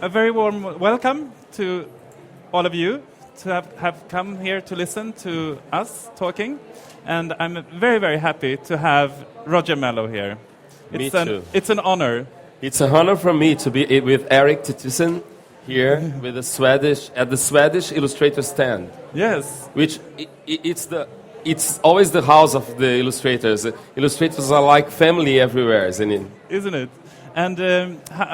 a very warm welcome to all of you to have come here to listen to us talking. And I'm very, very happy to have Roger Mello here. Me too. It's an honor. It's an honor for me to be with Erik Titusson here with the Swedish illustrator stand. Yes. Which it's always the house of the illustrators. Illustrators are like family everywhere, isn't it? Isn't it? And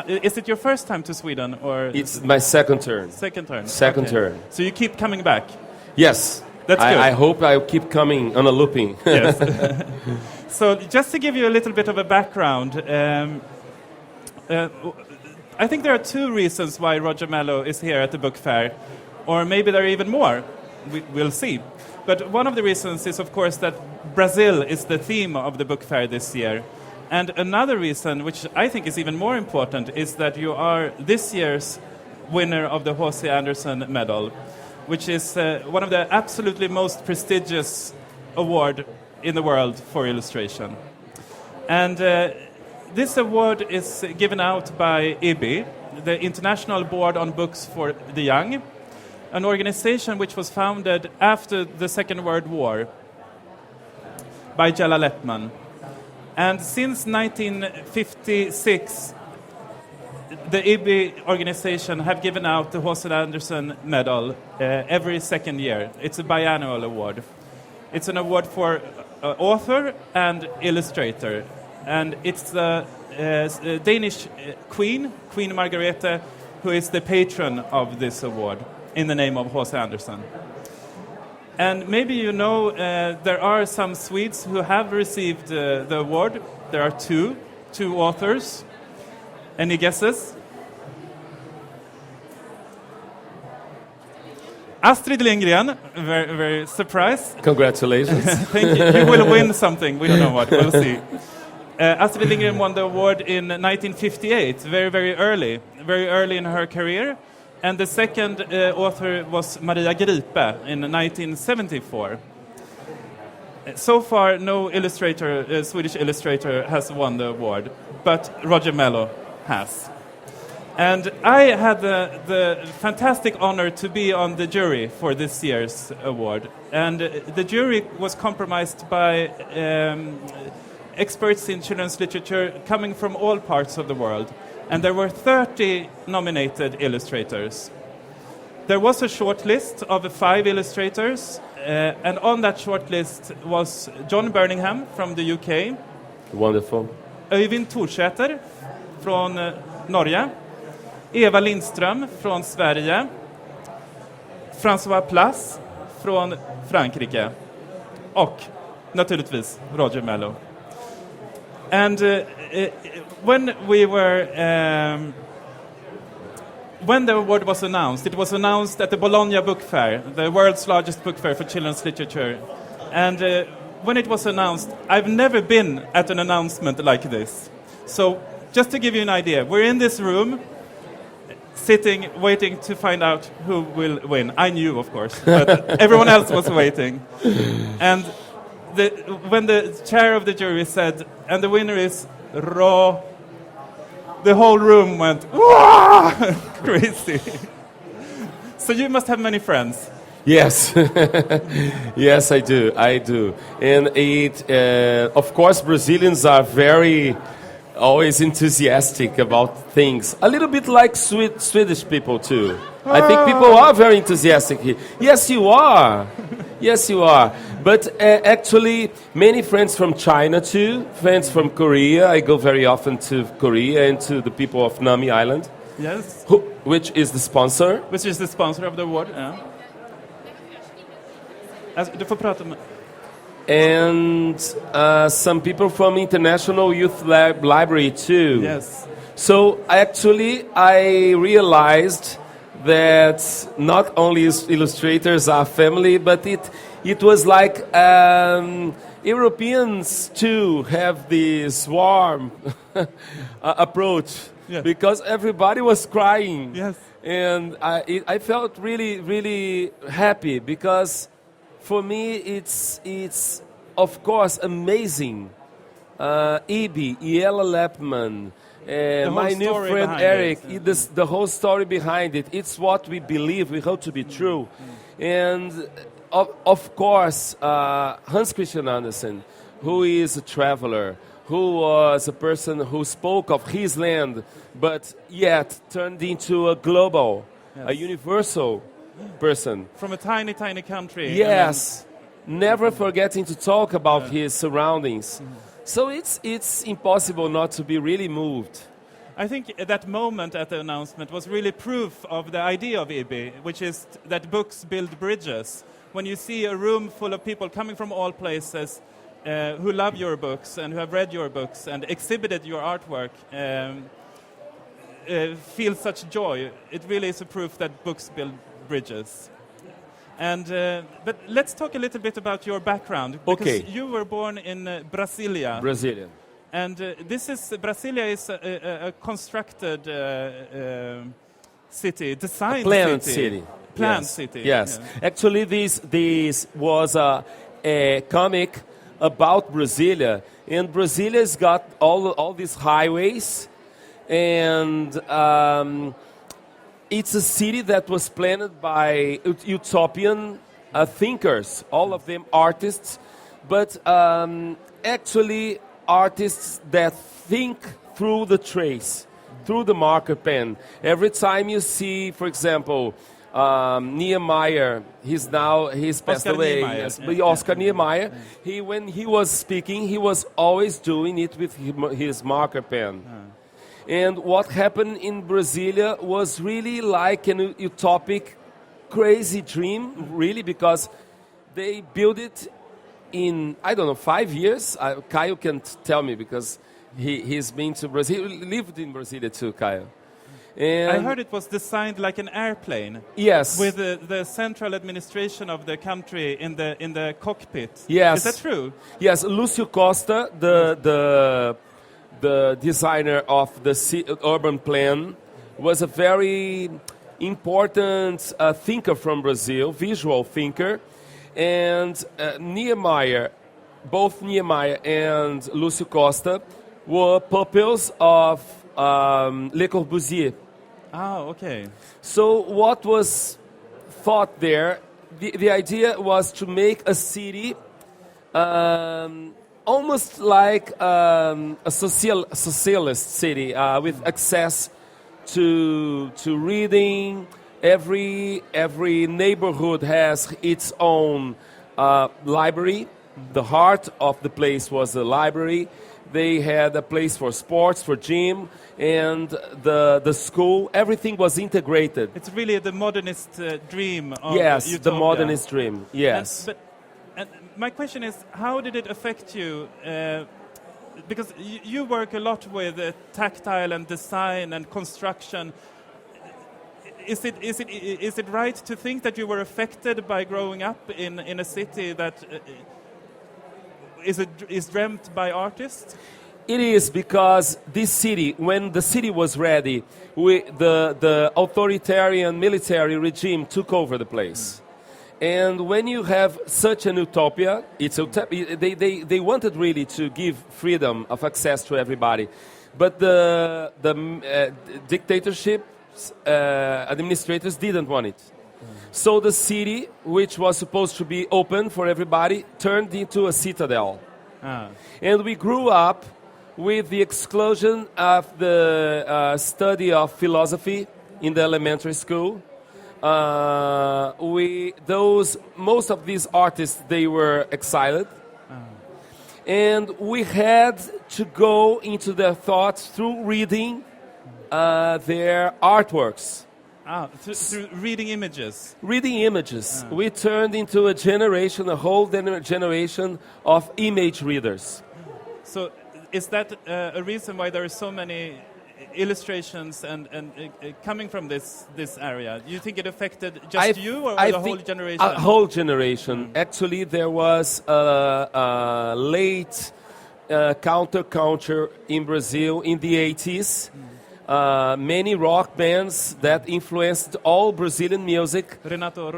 is it your first time to Sweden, or? It's my second turn. Second turn. Second Okay. turn. So you keep coming back. Yes. That's good. I hope I'll keep coming on a looping. Yes. So just to give you a little bit of a background, I think there are two reasons why Roger Mello is here at the book fair, or maybe there are even more. We'll see. But one of the reasons is, of course, that Brazil is the theme of the book fair this year. And another reason, which I think is even more important, is that you are this year's winner of the HC Andersen medal, which is one of the absolutely most prestigious award in the world for illustration. And this award is given out by IBI, the International Board on Books for the Young, an organization which was founded after the Second World War by Jalla Lettman. And since 1956, the IBI organization have given out the HC Andersen medal every second year. It's a biannual award. It's an award for author and illustrator. And it's the Danish Queen Margrethe, who is the patron of this award in the name of HC Andersen. And maybe you know there are some Swedes who have received the award. There are two authors. Any guesses? Astrid Lindgren, very, very surprised. Congratulations. Thank you. You will win something. We don't know what. We'll see. Astrid Lindgren won the award in 1958, very, very early in her career. And the second author was Maria Gripe in 1974. So far, no Swedish illustrator has won the award, but Roger Mello has. And I had the fantastic honor to be on the jury for this year's award. And the jury was comprised by experts in children's literature coming from all parts of the world. And there were 30 nominated illustrators. There was a short list of 5 illustrators, and on that short list was John Birmingham from the UK. Wonderful. Øyvind Thorsæter från Norge. Eva Lindström från Sverige. François Place från Frankrike. Och naturligtvis Roger Mello. And when the award was announced, it was announced at the Bologna Book Fair, the world's largest book fair for children's literature. And when it was announced, I've never been at an announcement like this. So just to give you an idea, we're in this room, sitting, waiting to find out who will win. I knew, of course, but everyone else was waiting. And when the chair of the jury said, and the winner is Ro, the whole room went, "Wah!" Crazy. So you must have many friends. Yes, yes, I do. And of course, Brazilians are always enthusiastic about things. A little bit like Swedish people too. I think people are very enthusiastic here. Yes, you are. Yes, you are. But actually, many friends from China too, friends from Korea. I go very often to Korea and to the people of Nami Island. Yes. Which is the sponsor. Which is the sponsor of the award, yeah. Du får prata med... And some people from International Youth Library too. Yes. So actually, I realized that not only illustrators are family, but it was like Europeans too have this warm approach, yeah. Because everybody was crying. Yes. And I felt really, really happy because for me it's of course amazing. Ibi, Jalla Leppman, My new story friend behind Erik, it. the whole story behind it, it's what we believe, we hope to be true. And of course, Hans Christian Andersen, who is a traveler, who was a person who spoke of his land, but yet turned into a global, a universal person. From a tiny, tiny country. Yes, never forgetting to talk about his surroundings. So it's impossible not to be really moved. I think that moment at the announcement was really proof of the idea of IBI, which is that books build bridges. When you see a room full of people coming from all places who love your books and who have read your books and exhibited your artwork, feel such joy. It really is a proof that books build bridges. And but let's talk a little bit about your background, because you were born in Brasilia. Brazilian. And Brasilia is a constructed city, designed planned city. Planned city. Yes. Yeah. Actually, this was a comic about Brasilia, and Brasilia's got all these highways, and it's a city that was planned by utopian thinkers, all of them artists, but actually artists that think through the trace, through the marker pen. Every time you see, for example, Niemeyer, he's passed away. Yes, but Oscar Niemeyer, when he was speaking, he was always doing it with his marker pen. And what happened in Brasilia was really like an utopic, crazy dream, really, because they built it in, 5 years. Caio can tell me, because he's been to Brazil. He lived in Brasilia too, Caio. And I heard it was designed like an airplane. Yes. With the central administration of the country in the cockpit. Yes. Is that true? Yes, Lúcio Costa, the designer of the urban plan, was a very important thinker from Brazil, visual thinker. And Niemeyer, both Niemeyer and Lúcio Costa, were pupils of Le Corbusier. Ah, okay. So what was thought there, the idea was to make a city almost like a socialist city with access to reading. Every neighborhood has its own library. The heart of the place was a library. They had a place for sports, for gym, and the school. Everything was integrated. It's really the modernist dream of Yes, utopia. the modernist dream. Yes. And my question is, how did it affect you? Because you work a lot with tactile and design and construction. Is it right to think that you were affected by growing up in a city that is dreamt by artists? It is, because this city, when the city was ready, the authoritarian military regime took over the place. And when you have such an utopia, they wanted really to give freedom of access to everybody. But the dictatorship administrators didn't want it. So the city, which was supposed to be open for everybody, turned into a citadel. And we grew up with the exclusion of the study of philosophy in the elementary school. Most of these artists, they were exiled. And we had to go into their thoughts through reading their artworks. Through reading images. Reading images. We turned into a whole generation of image readers. So is that a reason why there are so many illustrations and coming from this area? Do you think it affected just you or the whole generation? A whole generation. Actually, there was a late counterculture in Brazil in the 80s. Many rock bands that influenced all Brazilian music. Renato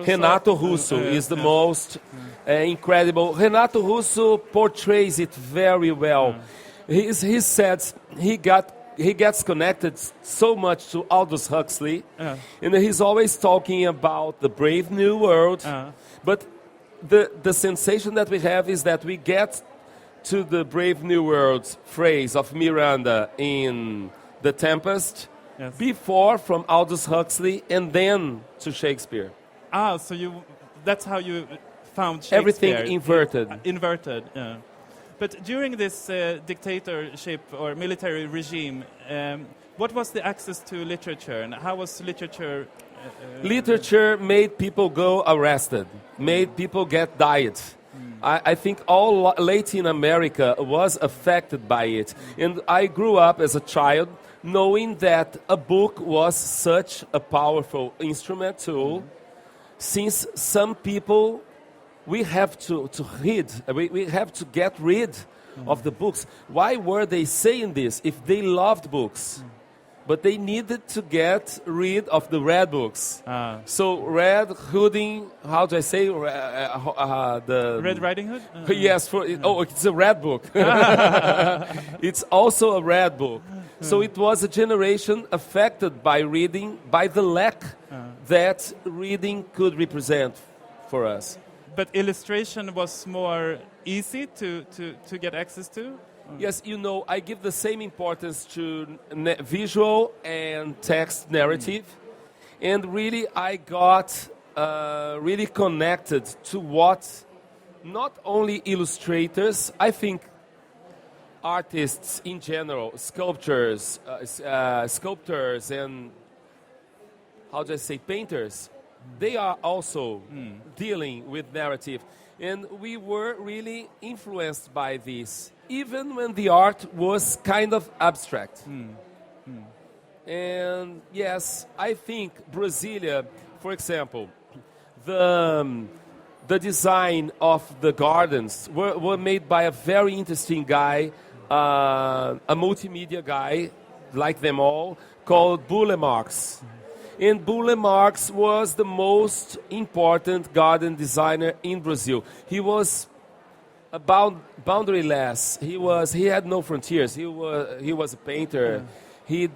Russo is the most incredible. Renato Russo portrays it very well. He said he got he gets connected so much to Aldous Huxley, and he's always talking about the brave new world. But the sensation that we have is that we get to the brave new world phrase of Miranda in The Tempest before from Aldous Huxley and then to Shakespeare. So that's how you found Shakespeare. Everything inverted. Inverted, yeah. But during this dictatorship or military regime, what was the access to literature, and how was literature? Literature made people go arrested, made people get diet. I think all Latin America was affected by it. And I grew up as a child knowing that a book was such a powerful instrument tool, since some people, we have to read, we have to get rid of the books. Why were they saying this if they loved books? But they needed to get rid of the red books. So Red Hooding, how do I say? The Red Riding Hood? Yes, it's a red book. It's also a red book. So it was a generation affected by reading, by the lack that reading could represent for us. But illustration was more easy to get access to? Yes, you know, I give the same importance to visual and text narrative. And really, I got really connected to what not only illustrators, I think artists in general, sculptors and, how do I say, painters, they are also dealing with narrative. And we were really influenced by this, even when the art was kind of abstract. And yes, I think Brasilia, for example, the design of the gardens were made by a very interesting guy, a multimedia guy, like them all, called Bule Marx. And Bule Marx was the most important garden designer in Brazil. He was boundaryless. He had no frontiers. He was a painter. He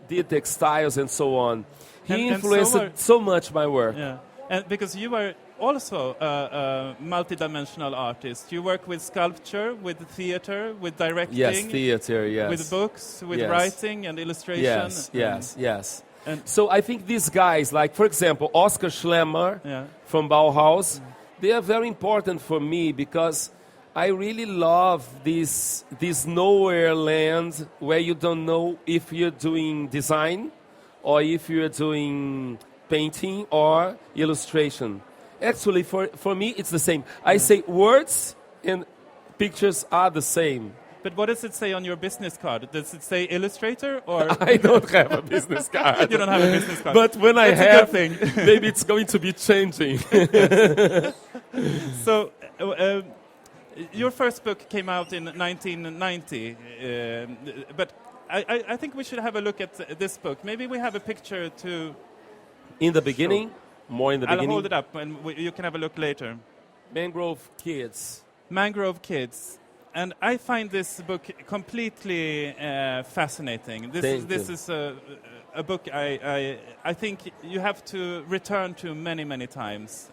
did textiles and so on. He influenced so much my work. Yeah, and because you are also a multidimensional artist. You work with sculpture, with theater, with directing. Yes, theater. Yes. With books, with writing and illustration. Yes. And so I think these guys, like, for example, Oscar Schlemmer from Bauhaus, they are very important for me because I really love this nowhere land where you don't know if you're doing design or if you're doing painting or illustration. Actually, for me, it's the same. I say words and pictures are the same. But what does it say on your business card? Does it say illustrator or? I don't have a business card. You don't have a business card. But when That's I have, a good thing. Maybe it's going to be changing. So, your first book came out in 1990, but I think we should have a look at this book. Maybe we have a picture to... In the beginning? More in the beginning? I'll hold it up and you can have a look later. Mangrove Kids. Mangrove Kids. And I find this book completely fascinating. This is a book I think you have to return to many, many times.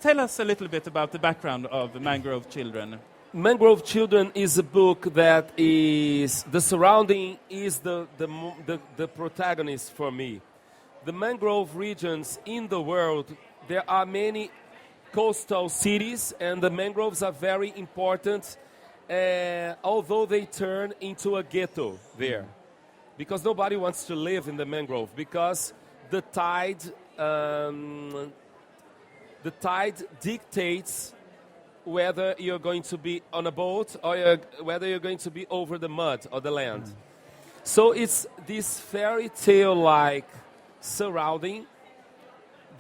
Tell us a little bit about the background of Mangrove Children. Mangrove Children is a book that is... The surrounding is the protagonist for me. The mangrove regions in the world, there are many coastal cities, and the mangroves are very important, although they turn into a ghetto there. Because nobody wants to live in the mangrove, because the tide dictates whether you're going to be on a boat or whether you're going to be over the mud or the land. So it's this fairy tale-like surrounding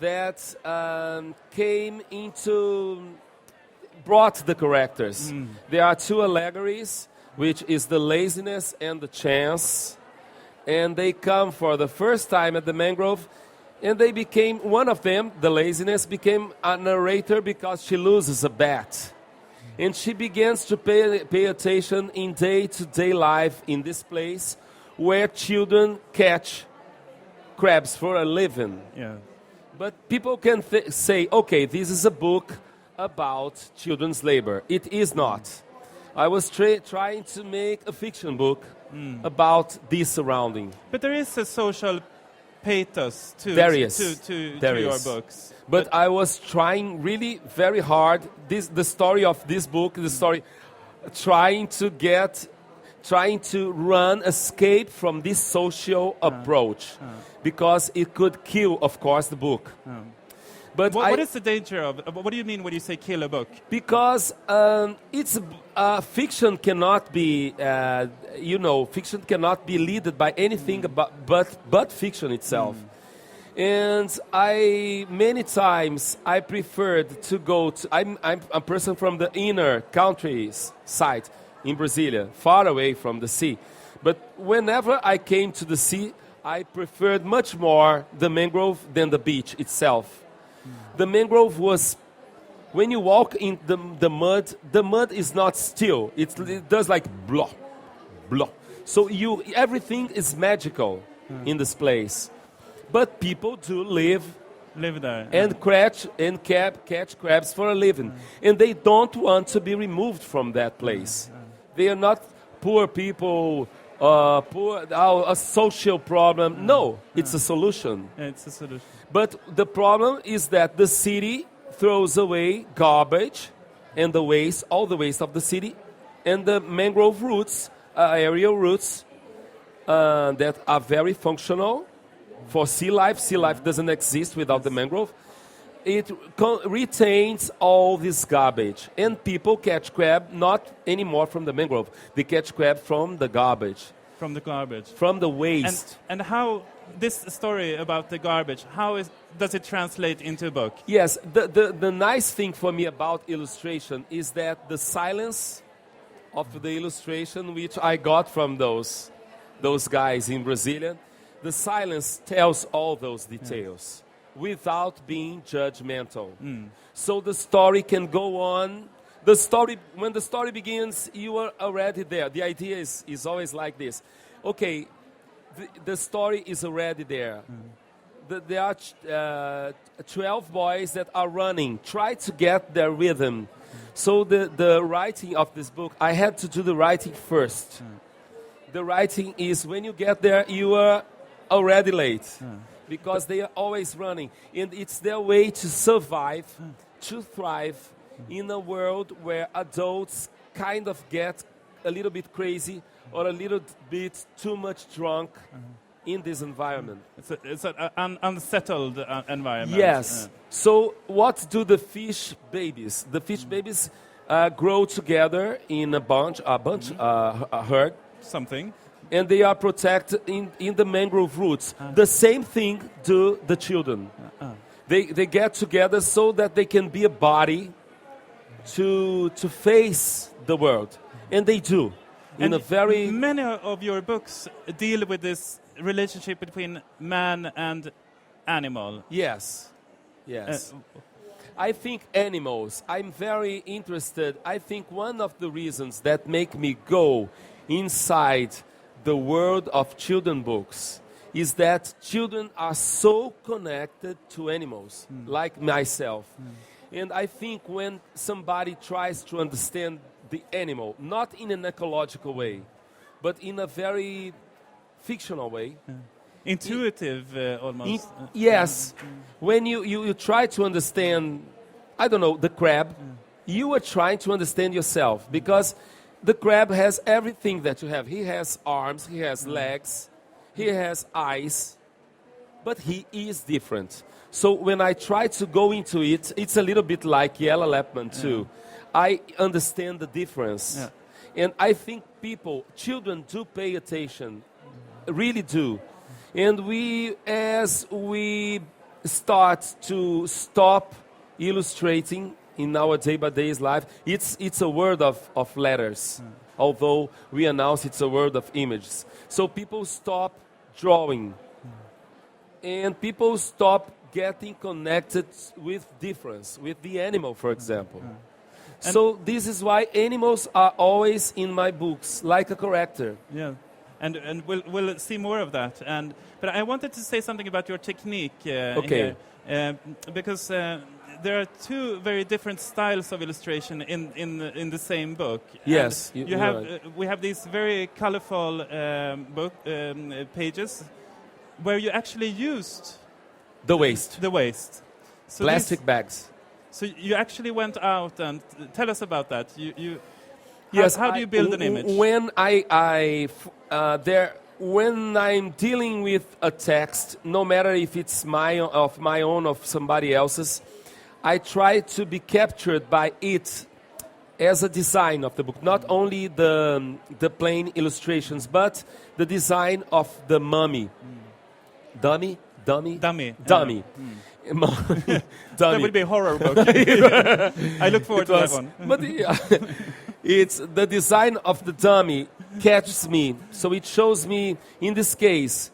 that brought the characters. There are two allegories, which is the laziness and the chance. And they come for the first time at the mangrove, and they became, one of them, the laziness, became a narrator because she loses a bet. And she begins to pay attention in day-to-day life in this place where children catch crabs for a living. Yeah. But people can say, okay, this is a book about children's labor. It is not. I was trying to make a fiction book about this surrounding. But there is a social pathos to your books. But I was trying really very hard. The story of this book, trying to escape from this social approach, because it could kill, of course, the book. But what is the danger of? What do you mean when you say kill a book? Because fiction cannot be, fiction cannot be led by anything but fiction itself. And many times I preferred to go to. I'm a person from the inner countries side in Brasilia, far away from the sea. But whenever I came to the sea, I preferred much more the mangrove than the beach itself. The mangrove was, when you walk in the mud is not still. It does like blah, blah. So everything is magical in this place. But people do live there and catch crabs for a living. And they don't want to be removed from that place. They are not poor people, a social problem. No, it's a solution. It's a solution. But the problem is that the city throws away garbage and all the waste of the city, and the mangrove roots, aerial roots, that are very functional for sea life. Sea life doesn't exist without the mangrove. It retains all this garbage, and people catch crab not anymore from the mangrove. They catch crab from the garbage. From the garbage. From the waste. And how this story about the garbage, does it translate into a book? Yes, the nice thing for me about illustration is that the silence of the illustration, which I got from those guys in Brasilia, the silence tells all those details without being judgmental. So the story can go on. When the story begins, you are already there. The idea is always like this. Okay, the story is already there. There are 12 boys that are running. Try to get their rhythm. So the writing of this book, I had to do the writing first. The writing is when you get there, you are already late. Because they are always running. And it's their way to survive, to thrive in a world where adults kind of get a little bit crazy or a little bit too much drunk in this environment. It's an unsettled environment. Yes. So what do the fish babies? The fish babies grow together in a herd. Something. And they are protected in the mangrove roots. The same thing do the children. They get together so that they can be a body to face the world. And they do. Many of your books deal with this relationship between man and animal. Yes. I think animals, I'm very interested. I think one of the reasons that make me go inside the world of children books is that children are so connected to animals, like myself. And I think when somebody tries to understand the animal, not in an ecological way, but in a very fictional way. Intuitive, almost. Yes. When you try to understand, I don't know, the crab, you are trying to understand yourself, because the crab has everything that you have. He has arms, he has legs, he has eyes, but he is different. So when I try to go into it, it's a little bit like Yellow Lapman too. I understand the difference. And I think children do pay attention, really do. And as we start to stop illustrating in our day-by-day life, it's a word of letters, although we announce it's a word of images. So people stop drawing, and people stop getting connected with difference, with the animal, for example. So this is why animals are always in my books, like a character. Yeah, and we'll see more of that. But I wanted to say something about your technique Okay. here, because there are two very different styles of illustration in the same book. Yes, And you're right. we have these very colorful book pages where you actually used The waste. the waste. So Plastic bags. So you actually went out and tell us about that. Yes. How do you build an image? When when I'm dealing with a text, no matter if it's my own or somebody else's, I try to be captured by it as a design of the book. Not only the plain illustrations, but the design of the mummy. Dummy. Dummy. Dummy. That would be a horror book. I look forward to that one. But it's the design of the dummy catches me. So it shows me, in this case,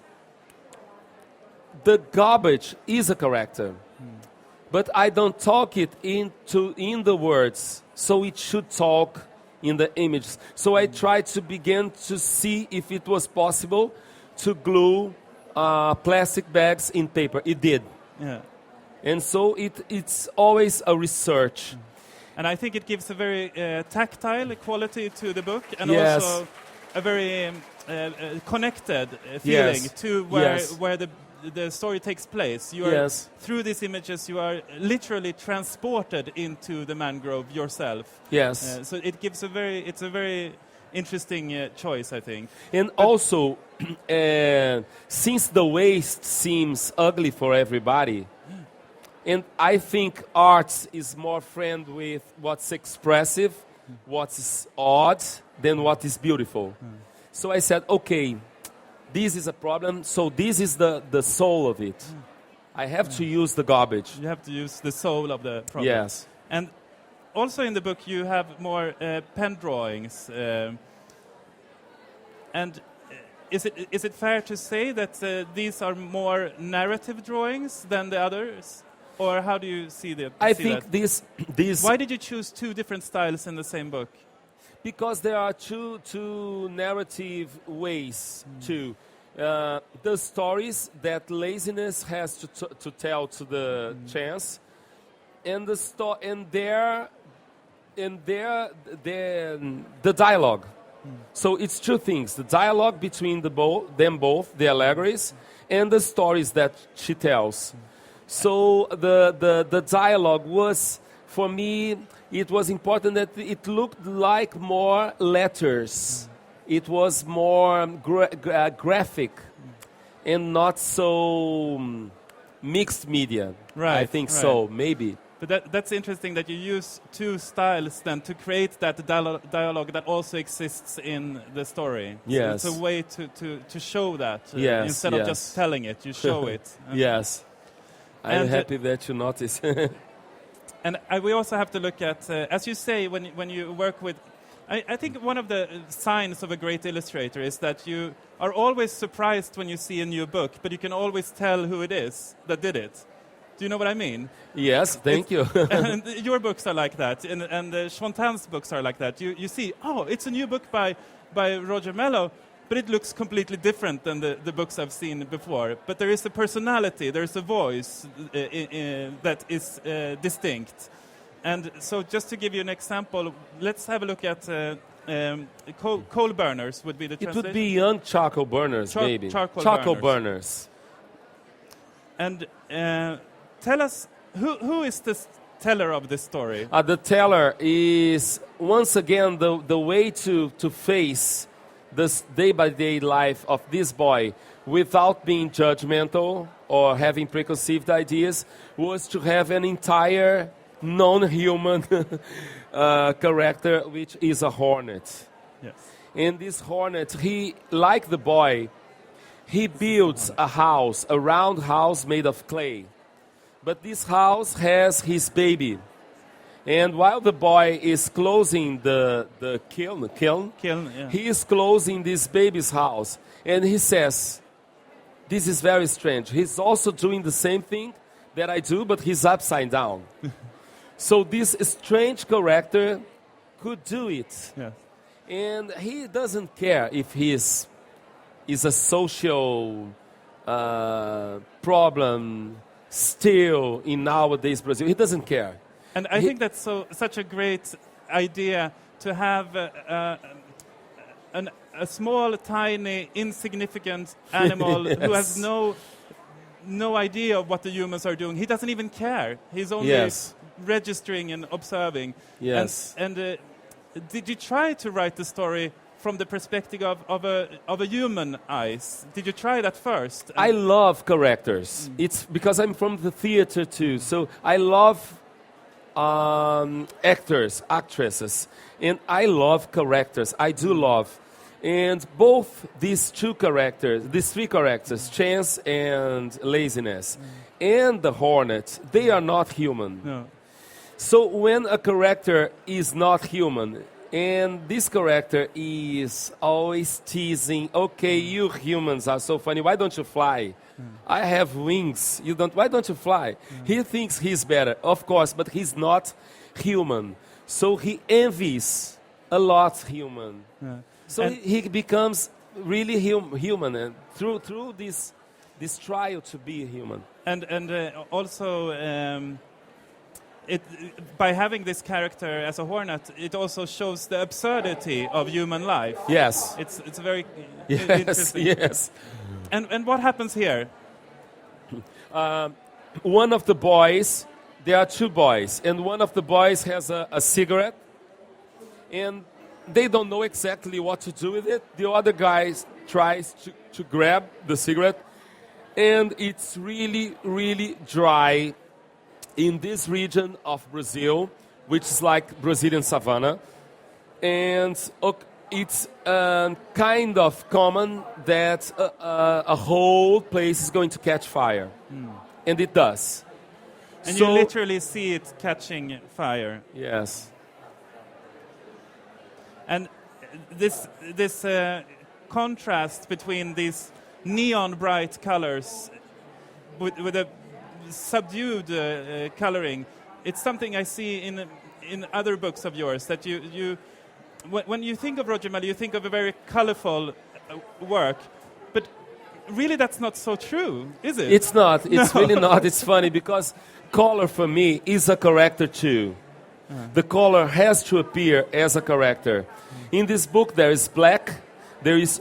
the garbage is a character. But I don't talk it in the words. So it should talk in the images. So I tried to begin to see if it was possible to glue plastic bags in paper. It did. Yeah. And so it's always a research. And I think it gives a very tactile quality to the book, and Yes. also a very connected feeling Yes. to where the story takes place. You are, Yes. through these images, you are literally transported into the mangrove yourself. Yes. So it gives it's a very interesting choice, I think. And also, since the waste seems ugly for everybody, and I think art is more friend with what's expressive, what's odd, than what is beautiful. So I said, okay, this is a problem, so this is the soul of it. I have to use the garbage. You have to use the soul of the problem. Yes. And also in the book you have more pen drawings. And is it fair to say that these are more narrative drawings than the others? Or how do you see that? I think this. Why did you choose two different styles in the same book? Because there are two narrative ways too. The stories that laziness has to tell to the chance, and the dialogue. So it's two things: the dialogue between them both, the allegories, and the stories that she tells. So the dialogue was, for me, it was important that it looked like more letters. It was more graphic and not so mixed media. Right, I think right. so, maybe. But that's interesting that you use two styles then to create that dialogue that also exists in the story. Yes. So it's a way to show that. Yes, Instead of just telling it, you show it. Yes. I'm And, happy that you noticed. And we also have to look at, as you say, when you work with... I think one of the signs of a great illustrator is that you are always surprised when you see a new book, but you can always tell who it is that did it. Do you know what I mean? Yes, thank you. And your books are like that, and Schwantan's books are like that. You see, oh, it's a new book by Roger Mello, but it looks completely different than the books I've seen before. But there is a personality, there is a voice that is distinct. And so just to give you an example, let's have a look at coal burners would be the It translation. would be young charcoal burners, maybe. Charcoal burners. And tell us, who is the teller of this story? The teller is, once again, the way to face this day-by-day life of this boy without being judgmental or having preconceived ideas was to have an entire non-human character, which is a hornet. Yes. And this hornet, he, like the boy, he builds a house, a round house made of clay. But this house has his baby. And while the boy is closing the kiln, Yeah. he is closing this baby's house. And he says, this is very strange. He's also doing the same thing that I do, but he's upside down. So this strange character could do it. Yes. And he doesn't care if he is a social problem still in nowadays Brazil. He doesn't care. And I think that's such a great idea to have a small, tiny, insignificant animal Yes. who has no idea of what the humans are doing. He doesn't even care. He's only Yes. registering and observing. Yes. And did you try to write the story from the perspective of a human eyes? Did you try that first? I love characters. It's because I'm from the theater too. So I love actors, actresses, and I love characters. I do love. And both these three characters, Chance and Laziness, and the Hornet, they are not human. No. So when a character is not human, and this character is always teasing, okay, you humans are so funny, why don't you fly? I have wings, you don't, why don't you fly? He thinks he's better, of course, but he's not human. So he envies a lot human. Yeah. So he becomes really human, and through this trial to be human. And also, by having this character as a hornet, it also shows the absurdity of human life. Yes. It's very Yes. interesting. Yes. And what happens here? One of the boys, there are two boys, and one of the boys has a cigarette, and they don't know exactly what to do with it. The other guy tries to grab the cigarette, and it's really, really dry in this region of Brazil, which is like Brazilian savanna. And it's kind of common that a whole place is going to catch fire. And it does. And so, you literally see it catching fire. Yes. And this contrast between these neon bright colors with a subdued coloring, it's something I see in other books of yours, that when you think of Roger Mello, you think of a very colorful work, but really that's not so true, is it? It's not. It's really not. It's funny because color for me is a character too. The color has to appear as a character. In this book there is black, there is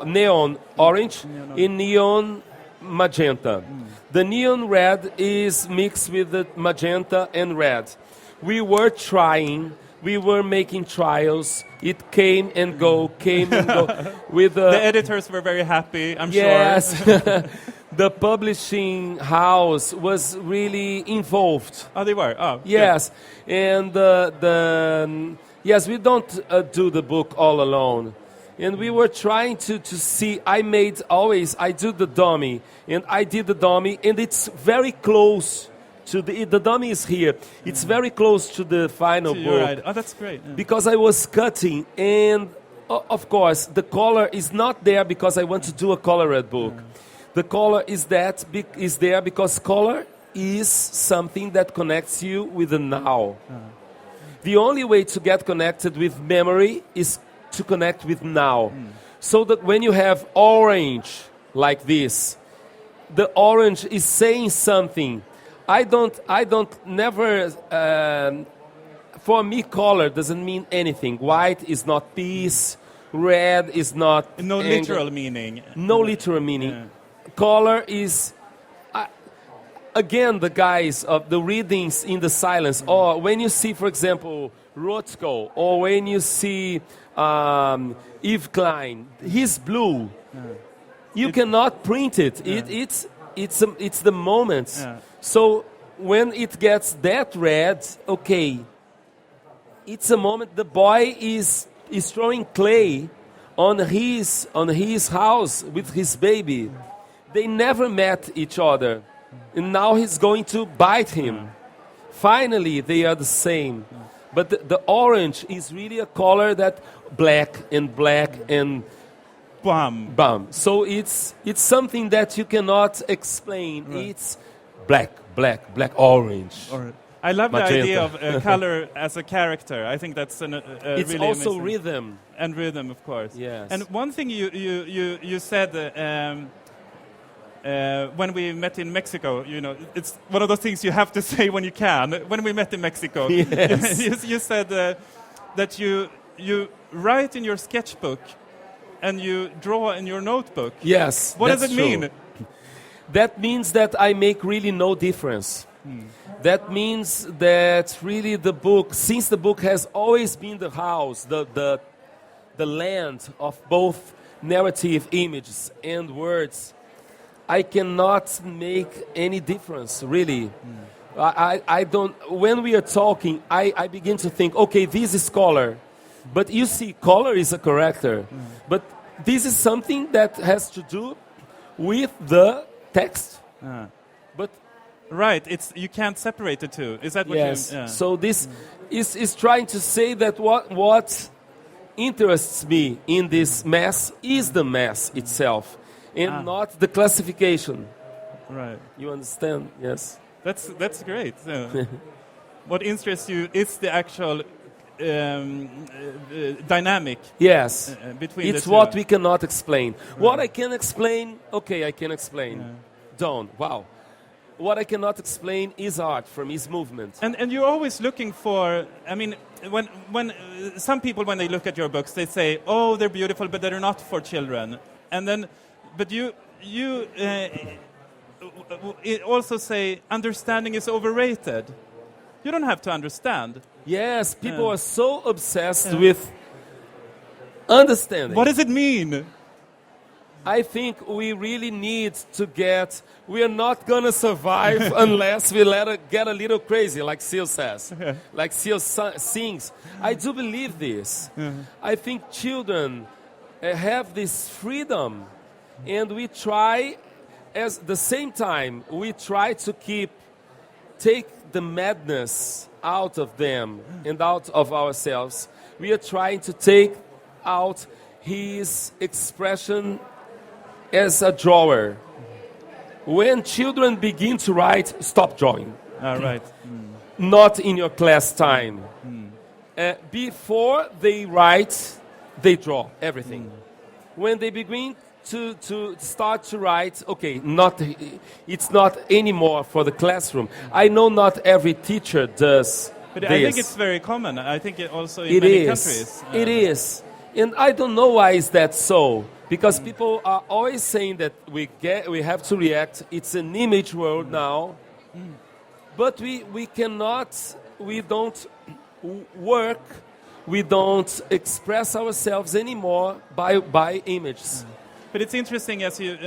neon orange, and neon magenta. The neon red is mixed with the magenta and red. We were making trials. It came and go. With the editors were very happy, I'm yes. sure. The publishing house was really involved. Oh, they were? Oh, yes. Good. And yes, we don't do the book all alone. And we were trying to see, I do the dummy, and I did the dummy, and it's very close to the dummy is here. It's very close to the final book. Right. Oh, that's great. Yeah. Because I was cutting, and of course, the color is not there because I want to do a colored book. The color is there because color is something that connects you with the now. The only way to get connected with memory is to connect with now. So that when you have orange like this, the orange is saying something. For me, color doesn't mean anything. White is not peace. Red is not no anger. Literal meaning. No literal meaning. Yeah. Color is, again, the guys of the readings in the silence. Or when you see, for example, Rothko, or when you see Yves Klein, he's blue. You cannot print it. It's the moment. Yeah. So when it gets that red, okay, it's a moment. The boy is throwing clay on his house with his baby. They never met each other, and now he's going to bite him. Finally, they are the same. But the orange is really a color that black and bam. So it's something that you cannot explain. Right. It's black, black, orange. Or I love the Magenta. idea of color as a character. I think that's It's really also amazing. rhythm. And rhythm, of course. Yes. And one thing you said when we met in Mexico, you know, it's one of those things you have to say when you can. When we met in Mexico, Yes. you said that you write in your sketchbook and you draw in your notebook. Yes. What does that's it true. mean? That means that I make really no difference. That means that really the book, since the book has always been the house, the land of both narrative images and words, I cannot make any difference, really. I don't, when we are talking, I begin to think, okay, this is color. But you see, color is a character. But this is something that has to do with the text. But Right, you can't separate the two. Is that what yes, you... Yeah. so this is trying to say that what interests me in this mass is the mass itself, and not the classification. Right. You understand? Yes. That's great. What interests you is the actual dynamic. Yes. Between It's the two. what we cannot explain. What I can explain, okay, I can explain. Don't. Wow. What I cannot explain is art, for me, is movement. And you're always looking for, I mean, when some people, when they look at your books, they say, oh, they're beautiful, but they're not for children. And then, but you also say understanding is overrated. You don't have to understand. Yes, people are so obsessed with understanding. What does it mean? I think we really need to we are not going to survive unless we get a little crazy, like Seal says, like Seal sings. I do believe this. I think children have this freedom, and we try, at the same time, we try to take the madness out of them and out of ourselves. We are trying to take out his expression as a drawer. When children begin to write, stop drawing. Right. Not in your class time. Before they write, they draw everything. When they begin to start to write, okay, it's not anymore for the classroom. I know not every teacher does But this. I think it's very common. I think it also in many countries. It is. And I don't know why is that so. Because people are always saying that we have to react. It's an image world now. But we don't work, we don't express ourselves anymore by images. But it's interesting, as you,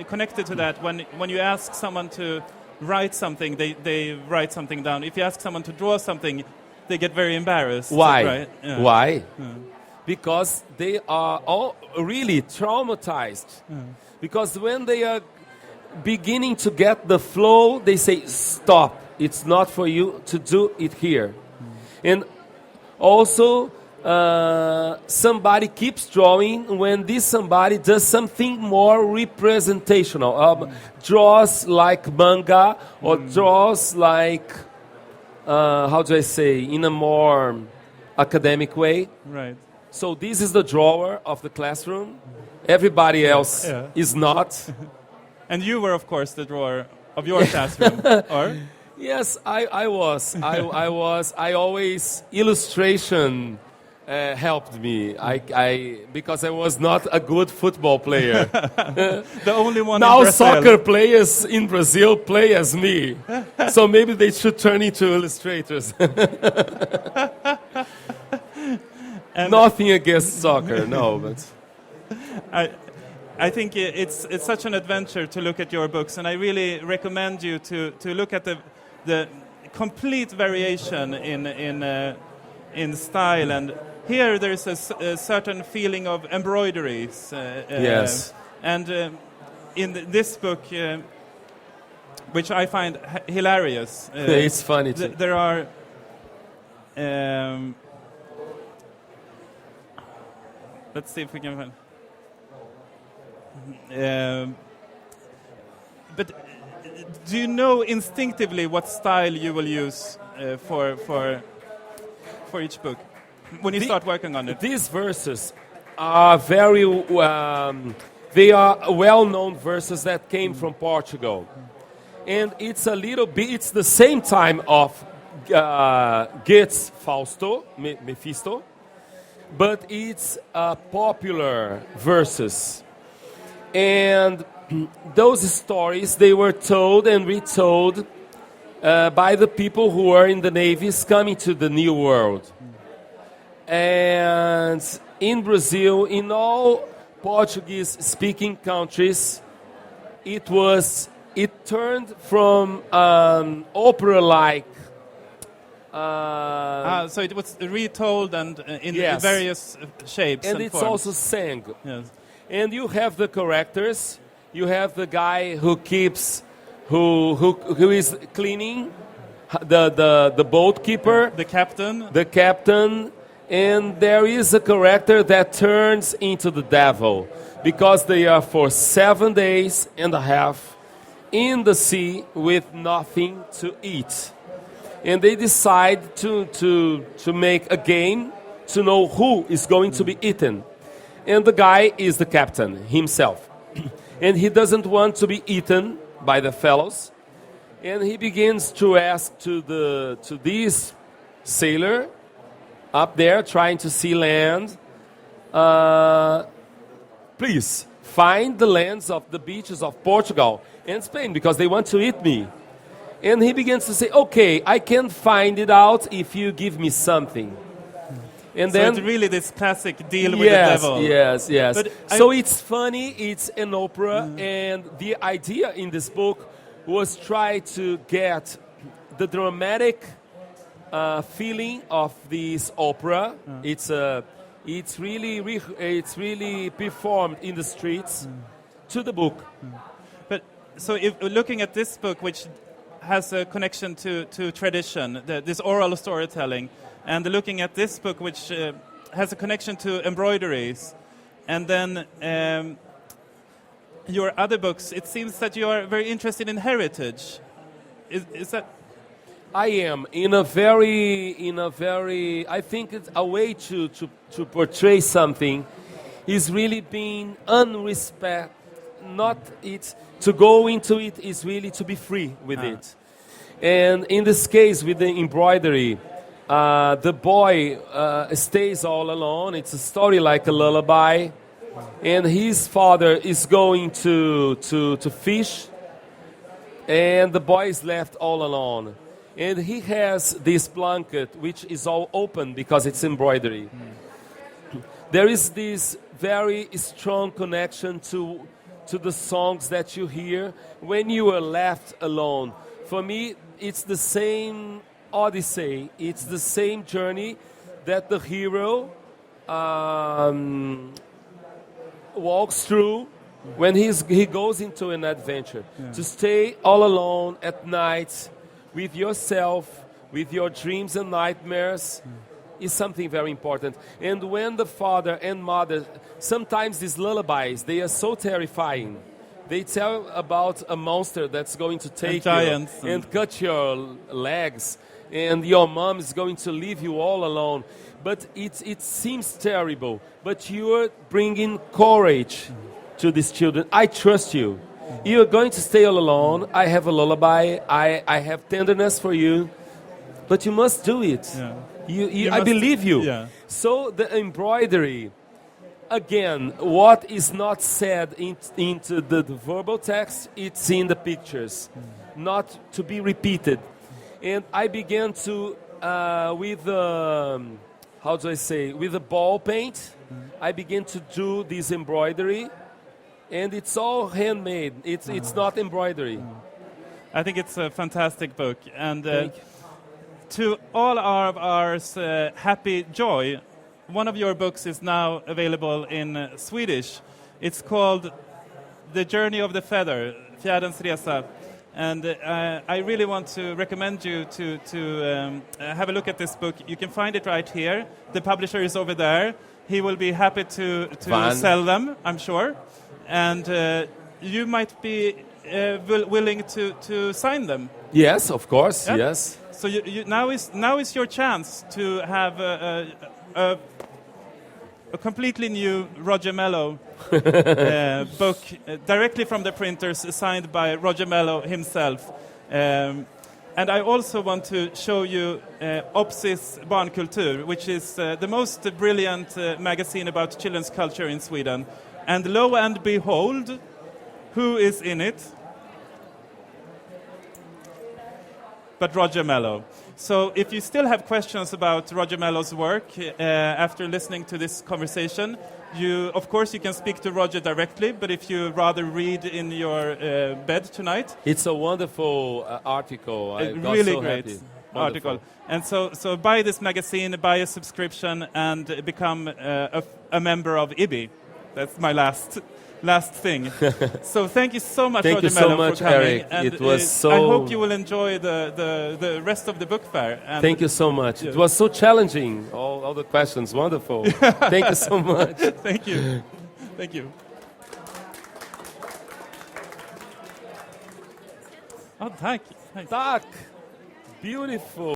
connected to that, when you ask someone to write something, they write something down. If you ask someone to draw something, they get very embarrassed. Why? Right? Yeah. Why? Because they are all really traumatized. Because when they are beginning to get the flow, they say, stop. It's not for you to do it here. And also, somebody keeps drawing when this somebody does something more representational. Draws like manga or draws like, how do I say, in a more academic way. Right. So this is the drawer of the classroom. Everybody else is not. And you were, of course, the drawer of your classroom, or? Yes, I was. I was. I always, illustration helped me. Because I was not a good football player. The only one now in Brazil. Soccer players in Brazil play as me. So maybe they should turn into illustrators. Nothing against soccer, no, but I think it's such an adventure to look at your books, and I really recommend you to look at the complete variation in style. And here there is a certain feeling of embroideries. Yes. And in this book, which I find hilarious, it's funny too. There are. Let's see if we can find. But do you know instinctively what style you will use for each book when you start working on it? These verses are very, they are well-known verses that came from Portugal. And it's a little bit, it's the same time of Goethe's Fausto, Mephisto, but it's popular verses. And those stories, they were told and retold by the people who were in the navies coming to the New World. And in Brazil, in all Portuguese-speaking countries, it turned from opera-like. So it was retold and in various shapes and it's forms. Also sang. Yes. And you have the characters. You have the guy who keeps, who is cleaning, the boat keeper, the captain. The captain. And there is a character that turns into the devil because they are for 7 days and a half in the sea with nothing to eat. And they decide to make a game to know who is going to be eaten. And the guy is the captain himself. And he doesn't want to be eaten by the fellows. And he begins to ask to this sailor up there trying to see land, please find the lands of the beaches of Portugal and Spain because they want to eat me. And he begins to say, okay, I can find it out if you give me something. And so then it's really this classic deal with the devil. Yes. But so it's funny, it's an opera, and the idea in this book was try to get the dramatic feeling of this opera. It's really performed in the streets to the book. But so if looking at this book, which has a connection to tradition, this oral storytelling, and looking at this book, which has a connection to embroideries, and then your other books, it seems that you are very interested in heritage. Is that? I am in a very. I think it's a way to portray something is really being unrespect. Not it to go into it is really to be free with it. And in this case, with the embroidery, the boy stays all alone. It's a story like a lullaby, and his father is going to fish, and the boy is left all alone. And he has this blanket, which is all open because it's embroidery. There is this very strong connection to the songs that you hear when you are left alone. For me, it's the same odyssey. It's the same journey that the hero walks through when he goes into an adventure. To stay all alone at night, with yourself, with your dreams and nightmares, is something very important. And when the father and mother, sometimes these lullabies, they are so terrifying. They tell about a monster that's going to take you and cut your legs, and your mom is going to leave you all alone. But it seems terrible. But you are bringing courage to these children. I trust you. You are going to stay all alone. I have a lullaby. I have tenderness for you. But you must do it. Yeah. I believe you. Yeah. So the embroidery, again, what is not said into the verbal text, it's in the pictures, not to be repeated. And I began to, with the ball paint, I began to do this embroidery. And it's all handmade. It's not embroidery. I think it's a fantastic book. And to all of ours happy joy, one of your books is now available in Swedish. It's called The Journey of the Feather, Fjäderns resa. And I really want to recommend you to have a look at this book. You can find it right here. The publisher is over there. He will be happy to sell them, I'm sure. And you might be willing to sign them? Yes, of course. Yeah? Yes. So now is your chance to have a completely new Roger Mello book directly from the printers, signed by Roger Mello himself. And I also want to show you Opsis Barnkultur, which is the most brilliant magazine about children's culture in Sweden. And lo and behold, who is in it? But Roger Mello. So if you still have questions about Roger Mello's work after listening to this conversation, of course you can speak to Roger directly, but if you rather read in your bed tonight... It's a wonderful article. I got really so great happy. article. And so buy this magazine, buy a subscription, and become a member of IBI. That's my last thing. So thank you so much, Roger Mello, for coming. Eric. And it was so... I hope you will enjoy the rest of the book fair. And thank you so much. It was so challenging, all the questions. Wonderful. Thank you so much. Thank you. Thank you. Oh, tack. Tack. Beautiful.